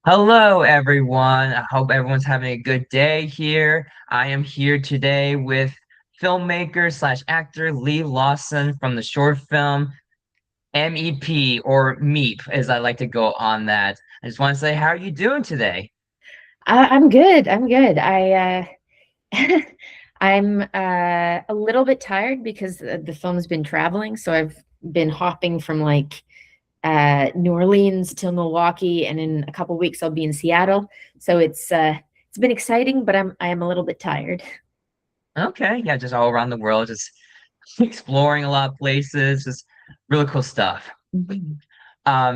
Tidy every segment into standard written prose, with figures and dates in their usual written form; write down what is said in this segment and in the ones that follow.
Hello, everyone. I hope everyone's having a good day here. I am here today with filmmaker slash actor Lee Lawson from the short film MEP or MEP, as I like to go on that. I just want to say, how are you doing today? I'm good. I'm good. I'm a little bit tired because the film's been traveling, so I've been hopping from like New Orleans to Milwaukee, and in a couple weeks I'll be in Seattle. So it's been exciting, but I am a little bit tired. Okay, yeah, just all around the world, just exploring a lot of places, just really cool stuff.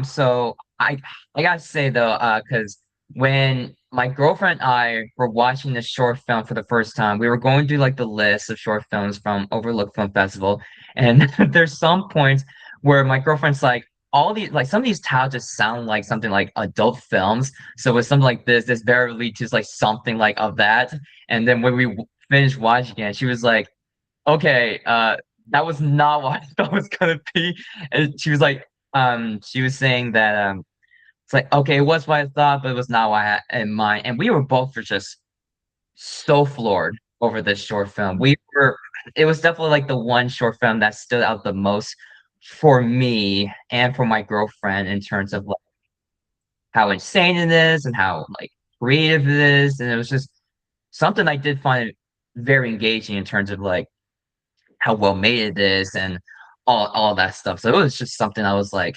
So I gotta say though, because when my girlfriend and I were watching this short film for the first time, we were going through like the list of short films from Overlook Film Festival, and there's some points where my girlfriend's like, all these like some of these titles just sound like something like adult films. So with something like this very lead to like something like of that. And then when we finished watching it, she was like, okay, that was not what I thought it was gonna be. And she was like, she was saying that it's like, okay, it was what I thought, but it was not what I had in mind. And we were both just so floored over this short film. It was definitely like the one short film that stood out the most for me and for my girlfriend in terms of like how insane it is and how like creative it is. And it was just something I did find very engaging in terms of like how well made it is and all that stuff. So it was just something I was like,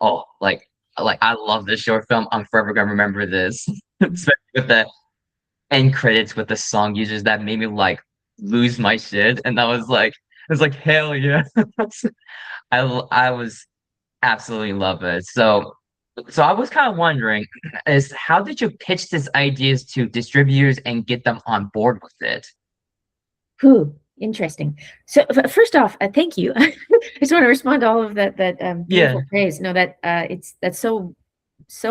oh, like I love this short film. I'm forever gonna remember this. Especially with the end credits with the song users that made me like lose my shit. And I was like, hell yeah. I was absolutely love it. So I was kind of wondering is how did you pitch these ideas to distributors and get them on board with it? Whew, interesting. So first off, thank you. I just want to respond to all of that Yeah. beautiful praise. No, that's so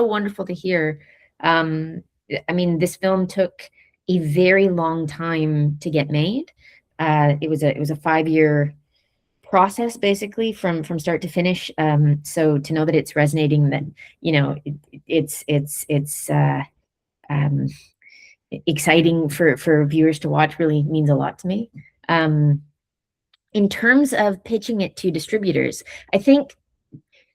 wonderful to hear. Um, I mean, this film took a very long time to get made. It was a 5 year process basically from start to finish. So to know that it's resonating, that it's um, exciting for viewers to watch really means a lot to me. Um, in terms of pitching it to distributors, I think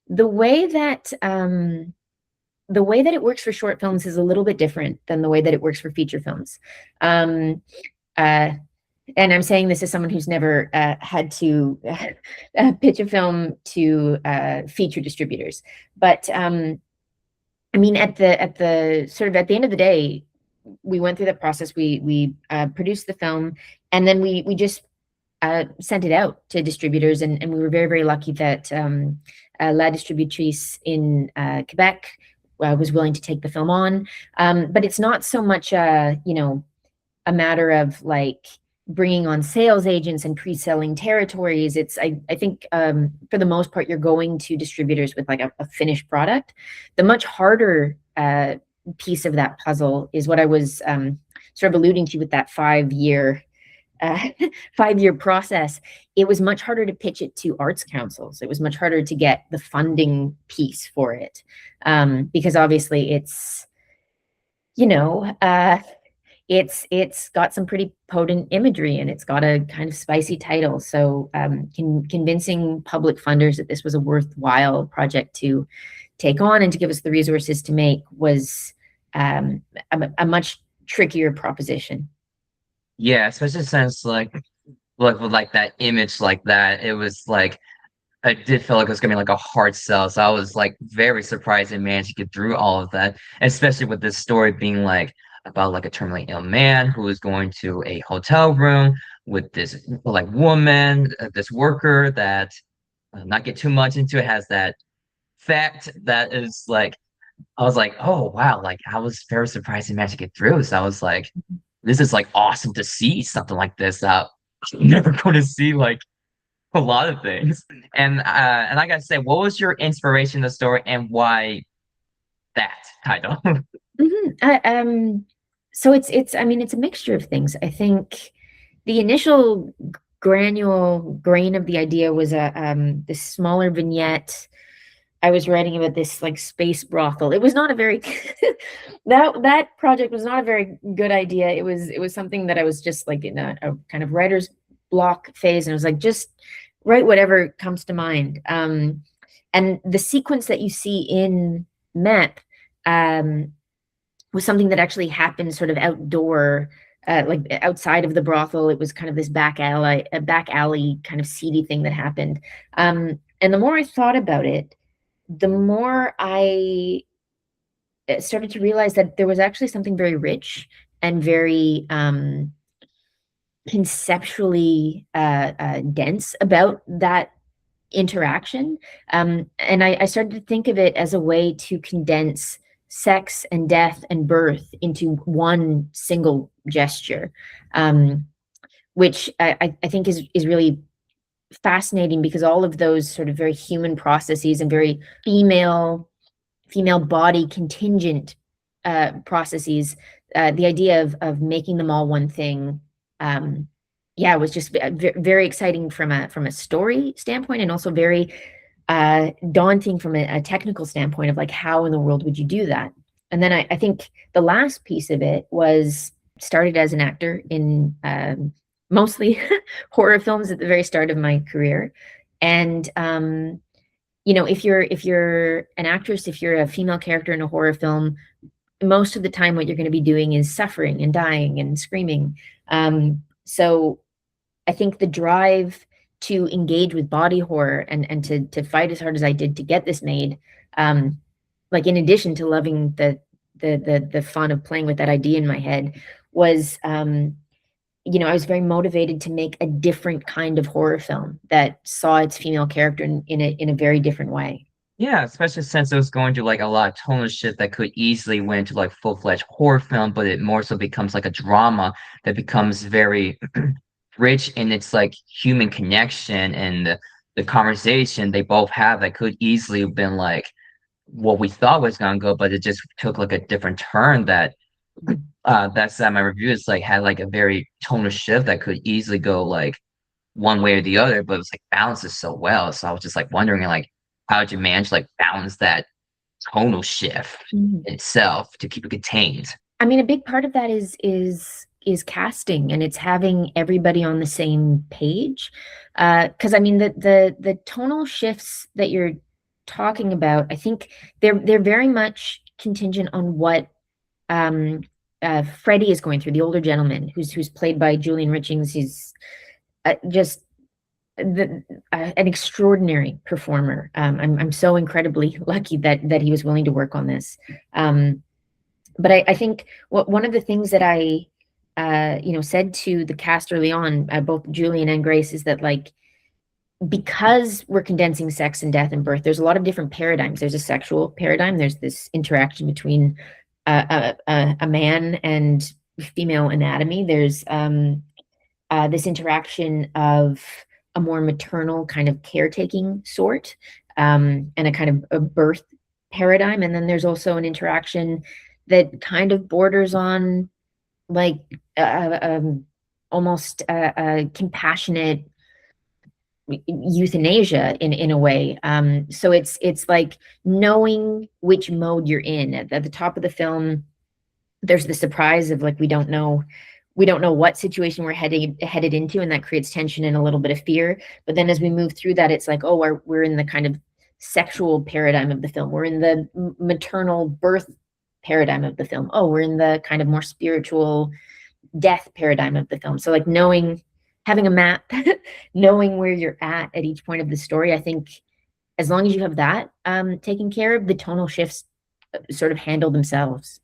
the way that the way that it works for short films is a little bit different than the way that it works for feature films. Um, uh, and I'm saying this as someone who's never had to pitch a film to feature distributors. But I mean, at the sort of at the end of the day, we went through that process. We produced the film, and then we just sent it out to distributors, and we were very lucky that La Distributrice in Quebec was willing to take the film on. But it's not so much a matter of like bringing on sales agents and pre-selling territories. I think for the most part you're going to distributors with like a finished product. The much harder piece of that puzzle is what I was sort of alluding to with that 5 year uh, 5 year process. It was much harder to pitch it to arts councils. It was much harder to get the funding piece for it, because obviously you know uh, it's got some pretty potent imagery, and it's got a kind of spicy title. So convincing public funders that this was a worthwhile project to take on and to give us the resources to make was a much trickier proposition. Yeah, especially since like with like that image like that, it was like I did feel like it was gonna be like a hard sell. So I was like very surprised and managed to get through all of that, especially with this story being like about like a terminally ill man who is going to a hotel room with this like woman, this worker that not get too much into it, has that fact that is like I was like, oh wow, like I was very surprised and managed to get through. So I was like, this is like awesome to see something like this that I'm never going to see like a lot of things. And I gotta say, what was your inspiration in the story and why that title? Mhm. So it's I mean it's a mixture of things. I think the initial granule grain of the idea was a this smaller vignette I was writing about this like space brothel. It was not a very that project was not a very good idea. It was something that I was just like in a kind of writer's block phase, and I was like, just write whatever comes to mind. And the sequence that you see in MEP was something that actually happened sort of outdoor, like outside of the brothel. It was kind of this back alley kind of seedy thing that happened. And the more I thought about it, the more I started to realize that there was actually something very rich and very conceptually dense about that interaction. And I started to think of it as a way to condense sex and death and birth into one single gesture, which I think is really fascinating, because all of those sort of very human processes and very female body contingent processes, the idea of making them all one thing, yeah, it was just very exciting from a story standpoint, and also very daunting from a technical standpoint of like, how in the world would you do that? And then I think the last piece of it was started as an actor in mostly horror films at the very start of my career. And if you're an actress, if you're a female character in a horror film, most of the time what you're going to be doing is suffering and dying and screaming. So I think the drive to engage with body horror and to fight as hard as I did to get this made, like in addition to loving the fun of playing with that idea in my head, was I was very motivated to make a different kind of horror film that saw its female character in a very different way. Yeah, especially since it was going to like a lot of tonal shift that could easily went to like full-fledged horror film, but it more so becomes like a drama that becomes very rich in its like human connection and the conversation they both have that could easily have been like what we thought was gonna go, but it just took like a different turn that that's that my review is like had like a very tonal shift that could easily go like one way or the other, but it was like balances so well. So I was just like wondering like how did you manage to like balance that tonal shift Mhm. itself to keep it contained? I mean, a big part of that is casting, and it's having everybody on the same page. Because I mean, the tonal shifts that you're talking about, I think they're very much contingent on what Freddie is going through, the older gentleman who's played by Julian Richings. He's just an extraordinary performer. I'm so incredibly lucky that he was willing to work on this. But I think one of the things that I said to the cast early on, both Julian and Grace, is that like, because we're condensing sex and death and birth, there's a lot of different paradigms. There's a sexual paradigm. There's this interaction between a man and female anatomy. There's this interaction of a more maternal kind of caretaking sort, and a kind of a birth paradigm. And then there's also an interaction that kind of borders on like almost compassionate euthanasia in a way. So it's like knowing which mode you're in. At the top of the film, there's the surprise of like, we don't know what situation we're headed into, and that creates tension and a little bit of fear. But then as we move through that, it's like, oh, we're in the kind of sexual paradigm of the film. We're in the maternal birth paradigm of the film. Oh, we're in the kind of more spiritual death paradigm of the film. So like having a map, knowing where you're at each point of the story, I think as long as you have that taken care of, the tonal shifts sort of handle themselves.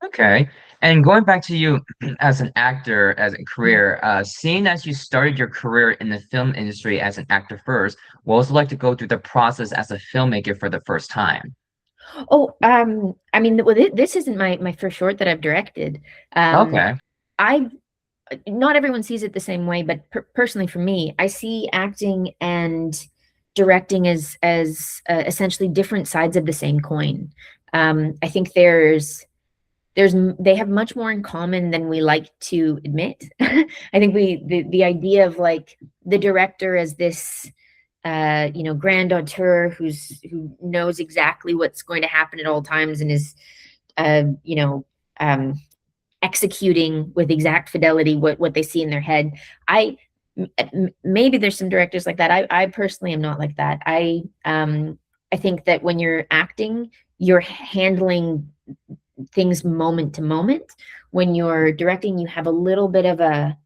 Okay. And going back to you as an actor, as a career, seeing as you started your career in the film industry as an actor first, what was it like to go through the process as a filmmaker for the first time? Oh, I mean, well, this isn't my first short that I've directed. Okay. I Not everyone sees it the same way, but personally for me, I see acting and directing as essentially different sides of the same coin. I think they have much more in common than we like to admit. I think the idea of like the director as this grand auteur who knows exactly what's going to happen at all times and is, you know, executing with exact fidelity what they see in their head. Maybe there's some directors like that. I personally am not like that. I think that when you're acting, you're handling things moment to moment. When you're directing, you have a little bit of a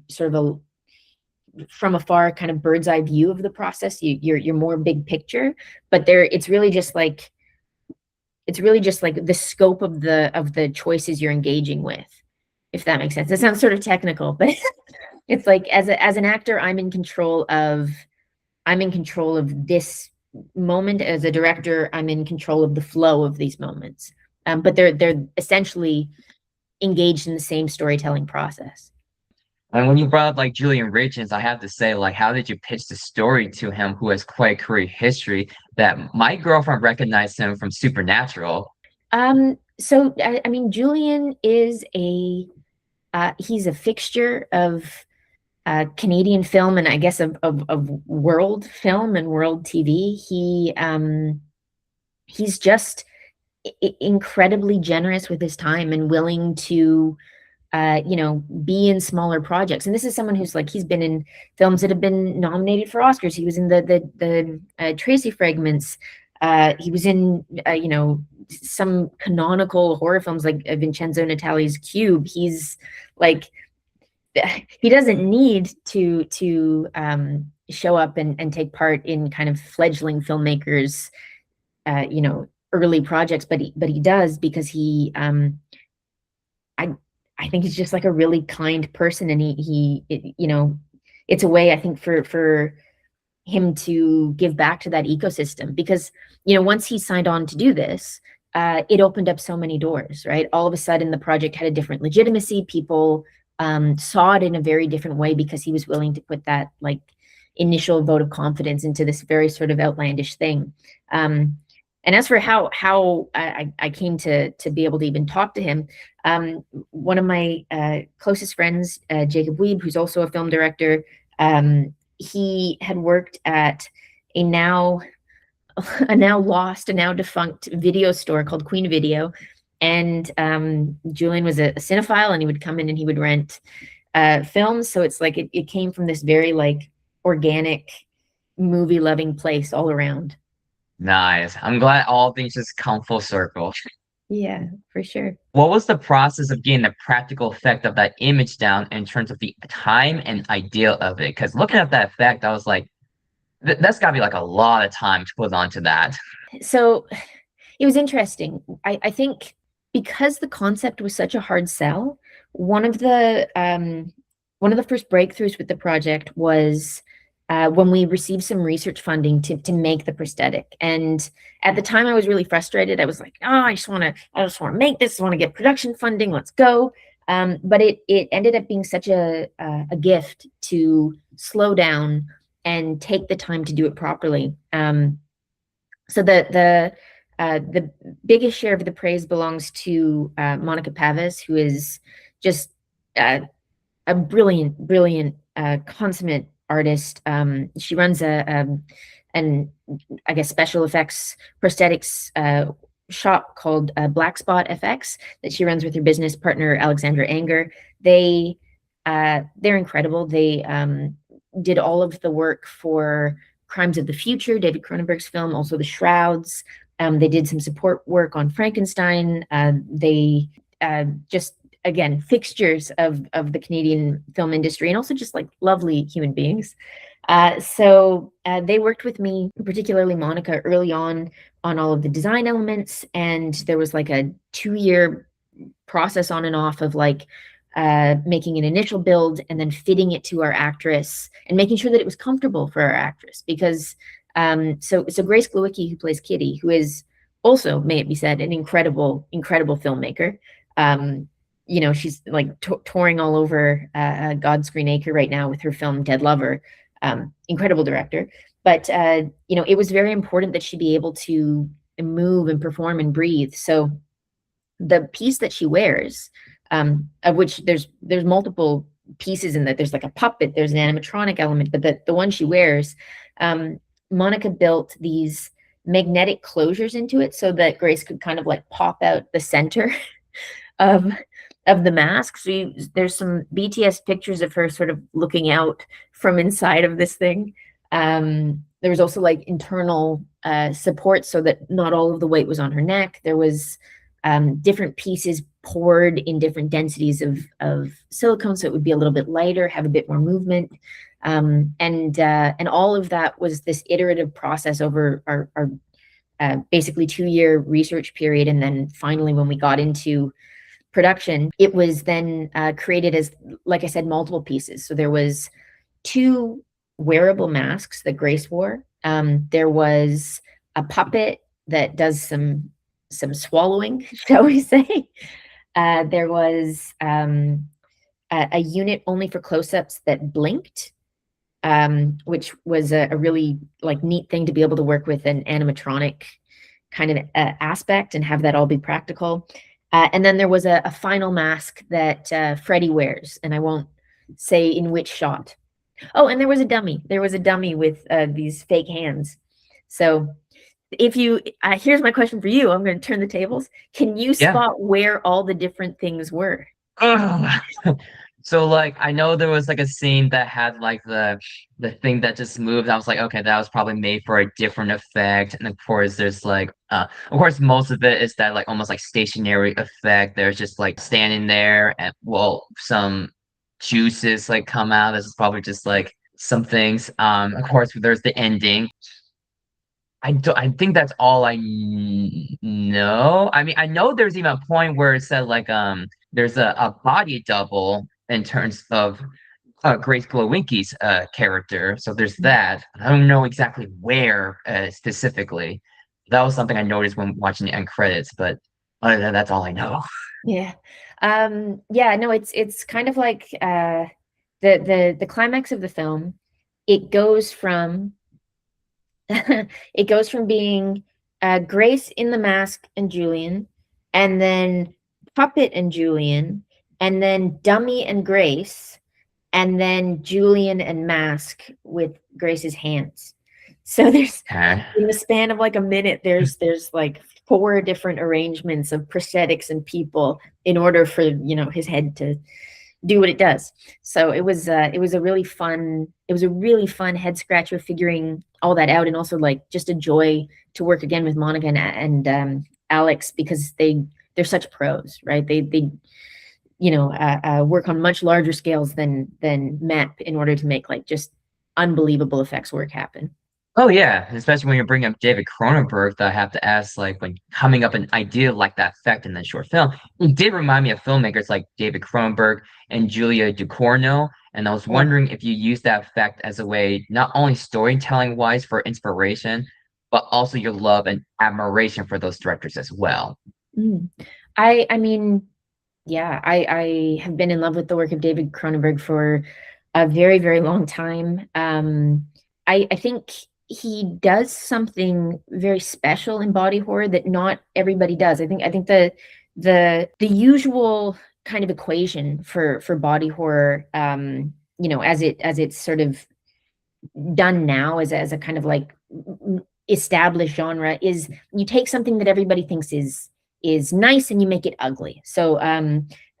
sort of a from afar kind of bird's eye view of the process. You're more big picture, but it's really just like the scope of the choices you're engaging with, if that makes sense. It sounds sort of technical, but it's like as an actor, I'm in control of this moment. As a director, I'm in control of the flow of these moments. But they're essentially engaged in the same storytelling process. And when you brought up like Julian Richards, I have to say, like, how did you pitch the story to him, who has quite a career history? That my girlfriend recognized him from Supernatural. So I mean, Julian is he's a fixture of Canadian film, and I guess of world film and world TV. He's just incredibly generous with his time and willing to be in smaller projects. And this is someone who's like, he's been in films that have been nominated for Oscars. He was in the Tracy Fragments. He was in some canonical horror films like Vincenzo Natali's Cube. He's like, he doesn't need to show up and take part in kind of fledgling filmmakers early projects, but he does, because I think he's just like a really kind person, and it's a way, I think, for him to give back to that ecosystem, because once he signed on to do this, it opened up so many doors, right? All of a sudden the project had a different legitimacy. People saw it in a very different way, because he was willing to put that like initial vote of confidence into this very sort of outlandish thing. And as for how I came to be able to even talk to him, one of my closest friends, Jacob Weeb, who's also a film director, he had worked at a now lost, a now defunct video store called Queen Video. And Julian was a cinephile, and he would come in and he would rent films. So it's like it came from this very like organic, movie loving place all around. Nice. I'm glad all things just come full circle. Yeah, for sure. What was the process of getting the practical effect of that image down in terms of the time and idea of it? Because looking at that effect, I was like, that's got to be like a lot of time to put onto that. So it was interesting. I think because the concept was such a hard sell, one of the first breakthroughs with the project was when we received some research funding to make the prosthetic. And at the time I was really frustrated. I was like, oh, I just want to make this, I want to get production funding, let's go. But it ended up being such a gift to slow down and take the time to do it properly. So the biggest share of the praise belongs to Monica Pavis, who is just a brilliant, consummate artist. She runs an I guess special effects prosthetics shop called Black Spot FX that she runs with her business partner Alexandra Anger. They're incredible. They did all of the work for Crimes of the Future, David Cronenberg's film, also The Shrouds. They did some support work on Frankenstein. They just, again, fixtures of the Canadian film industry, and also just like lovely human beings. So they worked with me, particularly Monica, early on all of the design elements. And there was like a 2-year process on and off of like making an initial build and then fitting it to our actress and making sure that it was comfortable for our actress. Because so Grace Glowicki, who plays Kitty, who is also, may it be said, an incredible filmmaker. She's like touring all over God's Green Acre right now with her film Dead Lover. Incredible director. But it was very important that she be able to move and perform and breathe. So the piece that she wears, of which there's multiple pieces in that. There's like a puppet, there's an animatronic element, but the one she wears, Monica built these magnetic closures into it so that Grace could kind of like pop out the center of of the mask. So there's some BTS pictures of her sort of looking out from inside of this thing. There was also like internal support so that not all of the weight was on her neck. There was different pieces poured in different densities of silicone, so it would be a little bit lighter, have a bit more movement. And all of that was this iterative process over our basically 2-year research period. And then finally, when we got into production, it was then created as, like I said, multiple pieces. So there was 2 wearable masks that Grace wore. There was a puppet that does some swallowing, shall we say. There was a unit only for close-ups that blinked, which was a really like neat thing to be able to work with an animatronic kind of aspect and have that all be practical. And then there was a final mask that Freddie wears, and I won't say in which shot. Oh, and there was a dummy. There was a dummy with these fake hands. So if you, here's my question for you. I'm going to turn the tables. Can you Yeah. spot where all the different things were? Ugh. So like I know there was like a scene that had like the thing that just moved. I was like, okay, that was probably made for a different effect. And of course there's like of course most of it is that like almost like stationary effect. There's just like standing there and well some juices like come out. This is probably just like some things. Of course there's the ending. I think that's all know. I mean, I know there's even a point where it said like there's a body double in terms of Grace Glowinky's character. So there's that. I don't know exactly where specifically. That was something I noticed when watching the end credits, but other than that, that's all I know. Yeah. Yeah, no, it's kind of like the climax of the film. It goes from it goes from being Grace in the mask and Julian, and then Puppet and Julian, and then Dummy and Grace, and then Julian and Mask with Grace's hands. So there's Okay. in the span of like a minute, there's like 4 different arrangements of prosthetics and people in order for his head to do what it does. So it was a really fun head scratcher figuring all that out, and also like just a joy to work again with Monica and Alex, because they're such pros, right? They work on much larger scales than MEP in order to make like just unbelievable effects work happen. Oh yeah, especially when you're bringing up David Cronenberg, that I have to ask, like when coming up an idea like that effect in the short film, it did remind me of filmmakers like David Cronenberg and Julia Ducournau, and I was Yeah. wondering if you use that effect as a way, not only storytelling wise for inspiration, but also your love and admiration for those directors as well. Mm. I mean, yeah, I have been in love with the work of David Cronenberg for a very, very long time. I think he does something very special in body horror that not everybody does. I think the usual kind of equation for body horror, as it's sort of done now as a kind of like established genre, is you take something that everybody thinks is nice and you make it ugly. So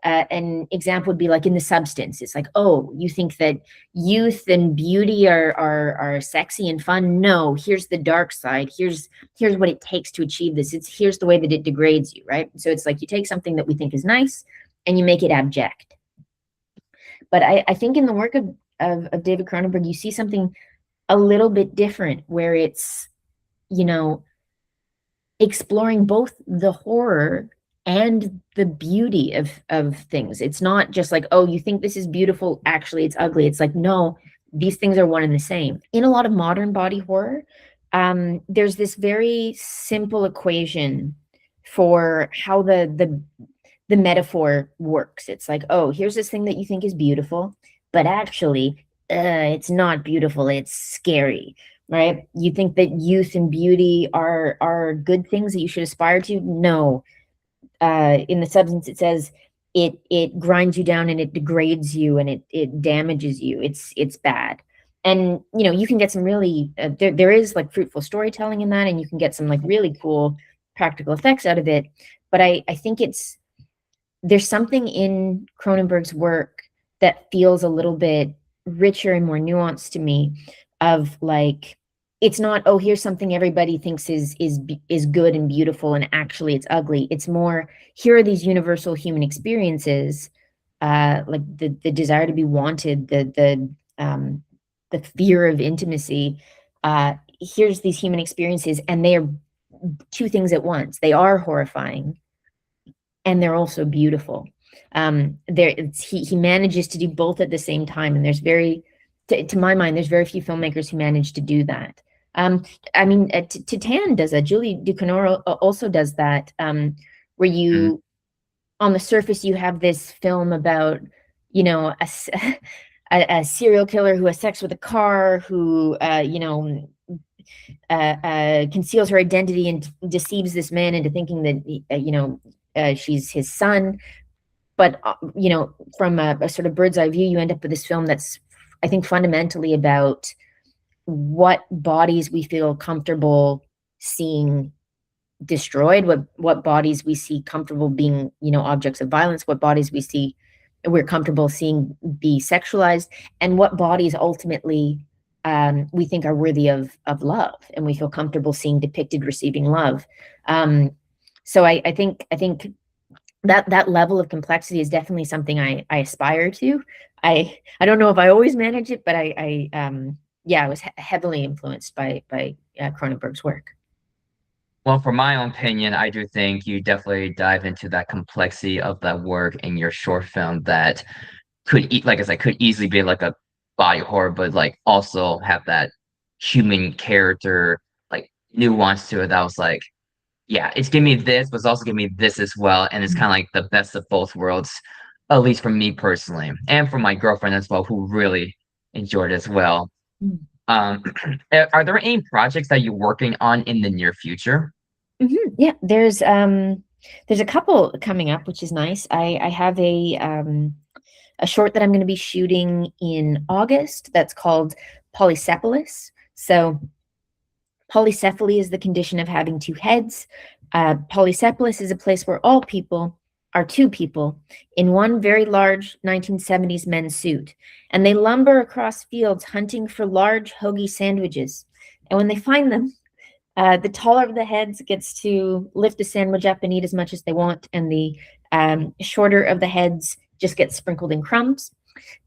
an example would be like in The Substance. It's like, oh, you think that youth and beauty are sexy and fun? No, here's the dark side. Here's what it takes to achieve this. Here's the way that it degrades you, right? So it's like you take something that we think is nice and you make it abject. But I think in the work of David Cronenberg, you see something a little bit different, where it's, exploring both the horror and the beauty of things. It's not just like, oh, you think this is beautiful, actually it's ugly. It's like, no, these things are one and the same. In a lot of modern body horror, there's this very simple equation for how the metaphor works. It's like, oh, here's this thing that you think is beautiful, but actually it's not beautiful, it's scary, right? You think that youth and beauty are good things that you should aspire to? No. In The Substance, it says it grinds you down and it degrades you and it damages you. It's bad. And you can get some really there is like fruitful storytelling in that, and you can get some like really cool practical effects out of it. But I think there's something in Cronenberg's work that feels a little bit richer and more nuanced to me, of like, it's not, oh, here's something everybody thinks is good and beautiful and actually it's ugly. It's more, here are these universal human experiences, like the desire to be wanted, the fear of intimacy. Here's these human experiences, and they are two things at once. They are horrifying and they're also beautiful. He manages to do both at the same time, and there's to my mind, there's very few filmmakers who manage to do that. I mean, Titan does that. Julie Ducournau also does that, where you, on the surface, you have this film about, a serial killer who has sex with a car, who, conceals her identity and deceives this man into thinking that, she's his son. But, from a sort of bird's eye view, you end up with this film that's, I think, fundamentally about what bodies we feel comfortable seeing destroyed, what bodies we see comfortable being, objects of violence, what bodies we're comfortable seeing be sexualized, and what bodies ultimately we think are worthy of love, and we feel comfortable seeing depicted receiving love. So I think that level of complexity is definitely something I aspire to. I don't know if I always manage it, but I was heavily influenced by Cronenberg's work. Well, for my own opinion, I do think you definitely dive into that complexity of that work in your short film that like I said, could easily be like a body horror, but like also have that human character, like nuance to it that was like, yeah, it's giving me this, but it's also giving me this as well. And it's kind of like the best of both worlds, at least for me personally, and for my girlfriend as well, who really enjoyed it as well. Mm. Are there any projects that you're working on in the near future? Yeah, there's a couple coming up, which is nice. I have a short that I'm going to be shooting in August that's called Polycephalus. So polycephaly is the condition of having two heads. Polycephalus is a place where all people are two people in one very large 1970s men's suit, and they lumber across fields hunting for large hoagie sandwiches. And when they find them, the taller of the heads gets to lift a sandwich up and eat as much as they want, and the shorter of the heads just gets sprinkled in crumbs.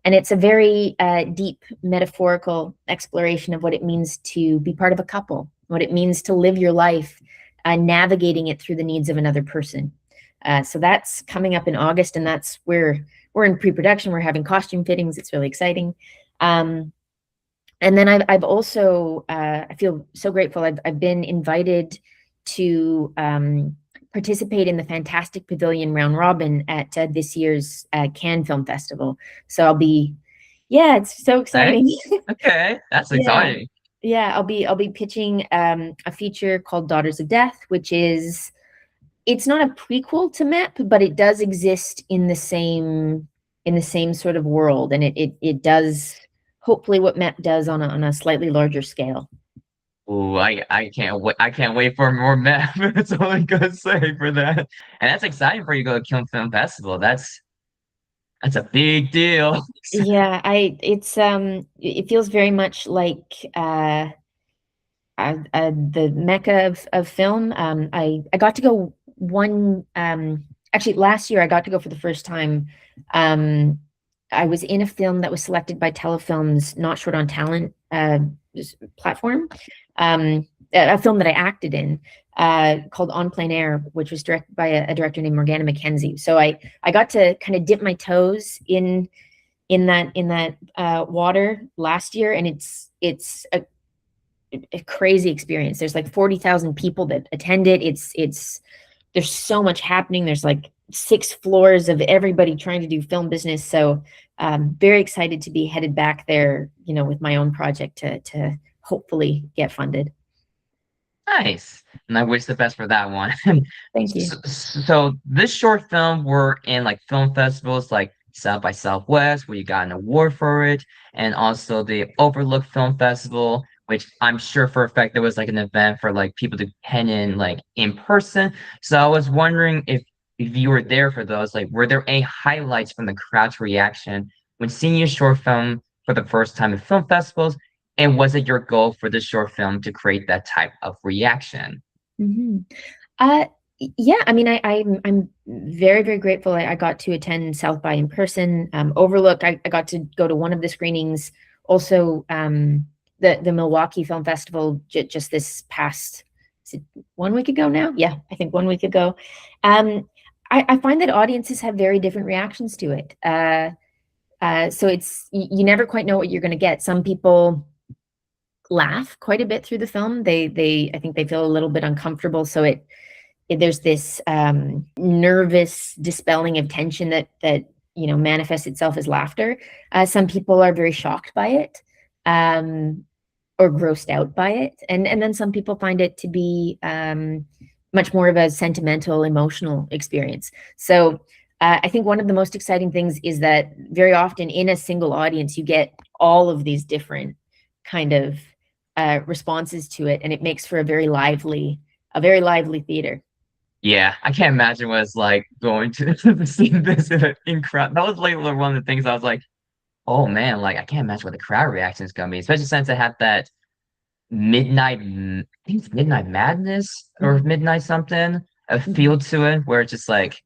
And it's a very deep metaphorical exploration of what it means to be part of a couple, what it means to live your life, navigating it through the needs of another person. So that's coming up in August, and that's where we're in pre-production. We're having costume fittings. It's really exciting. And then I've also, I feel so grateful. I've been invited to participate in the Fantastic Pavilion round robin at this year's Cannes Film Festival. So yeah, it's so Okay, exciting. okay, that's Yeah, exciting. yeah. I'll be pitching a feature called Daughters of Death, which is, it's not a prequel to MEP, but it does exist in the same sort of world, and it does hopefully what MEP does on a slightly larger scale. Ooh, I can't wait. I can't wait for more map. That's all I gotta say for that. And that's exciting for you to go to Kiln Film Festival. That's a big deal. Yeah, it feels very much like the mecca of film. I got to go actually last year I got to go for the first time. I was in a film that was selected by Telefilm's Not Short on Talent platform. A film that I acted in called On Plain Air, which was directed by a director named Morgana McKenzie. So I got to kind of dip my toes in that water last year, and it's a crazy experience. There's like 40,000 people that attend it. There's so much happening. There's like 6 floors of everybody trying to do film business. So very excited to be headed back there, with my own project to hopefully get funded. Nice. And I wish the best for that one. Thank you. So this short film were in like film festivals like South by Southwest, where you got an award for it, and also the Overlook Film Festival, which I'm sure for a fact there was like an event for like people to pen in like in person. So I was wondering if you were there for those, like were there any highlights from the crowd's reaction when seeing your short film for the first time at film festivals? And was it your goal for the short film to create that type of reaction? Hmm. Uh, yeah, I mean, I'm very, very grateful. I got to attend South by in person. Overlook, I got to go to one of the screenings. Also, the Milwaukee Film Festival just this past, is it 1 week ago now? Yeah, I think 1 week ago. I find that audiences have very different reactions to it. So it's you never quite know what you're going to get. Some people laugh quite a bit through the film. They I think they feel a little bit uncomfortable. So there's this nervous dispelling of tension that manifests itself as laughter. Some people are very shocked by it, or grossed out by it, and then some people find it to be much more of a sentimental, emotional experience. So I think one of the most exciting things is that very often in a single audience, you get all of these different kind of responses to it, and it makes for a very lively theater. Yeah, I can't imagine what it's like going to see this in crowd. That was like one of the things I was like, oh man, like I can't imagine what the crowd reaction is gonna be, especially since it had that I think it's Midnight Madness or Mhm. Midnight something, a Mhm. feel to it where it's just like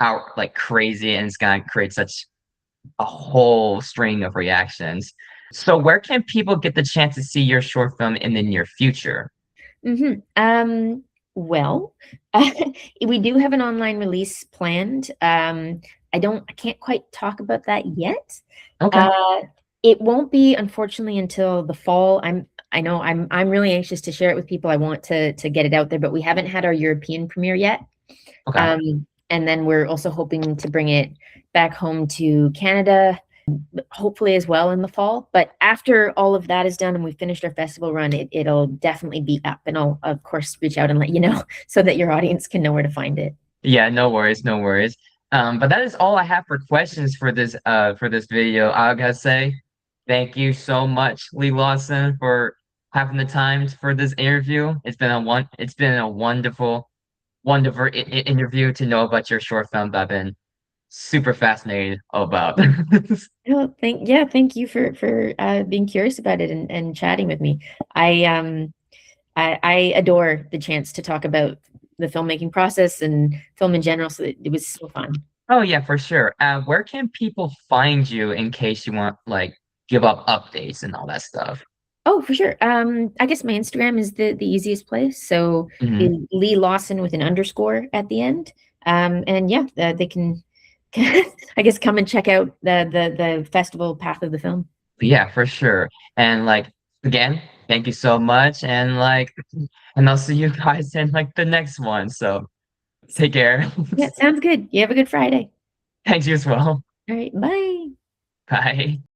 out like crazy and it's gonna create such a whole string of reactions. So where can people get the chance to see your short film in the near future? Mhm. Well, we do have an online release planned. I can't quite talk about that yet. Okay, Uh, it won't be, unfortunately, until the fall. I know I'm really anxious to share it with people. I want to get it out there, but we haven't had our European premiere yet. okay. And then we're also hoping to bring it back home to Canada, hopefully as well in the fall. But after all of that is done and we've finished our festival run, it'll definitely be up. And I'll, of course, reach out and let you know so that your audience can know where to find it. Yeah, no worries, no worries. But that is all I have for questions for this video. I gotta say, thank you so much, Lee Lawson, for having the time for this interview. It's been a wonderful interview to know about your short film that I've been super fascinated about. Oh, thank you for being curious about it and chatting with me. I um I adore the chance to talk about the filmmaking process and film in general. So it was so fun. Oh yeah, for sure. Where can people find you in case you want like give up updates and all that stuff? Oh, for sure. I guess my Instagram is the easiest place. So Mhm. Lee Lawson with an underscore at the end. And yeah, they can, I guess, come and check out the festival path of the film. Yeah, for sure. And like again, thank you so much. And like and I'll see you guys in like the next one. So take care. Yeah, sounds good. You have a good Friday. Thanks you as well. All right, bye. Bye.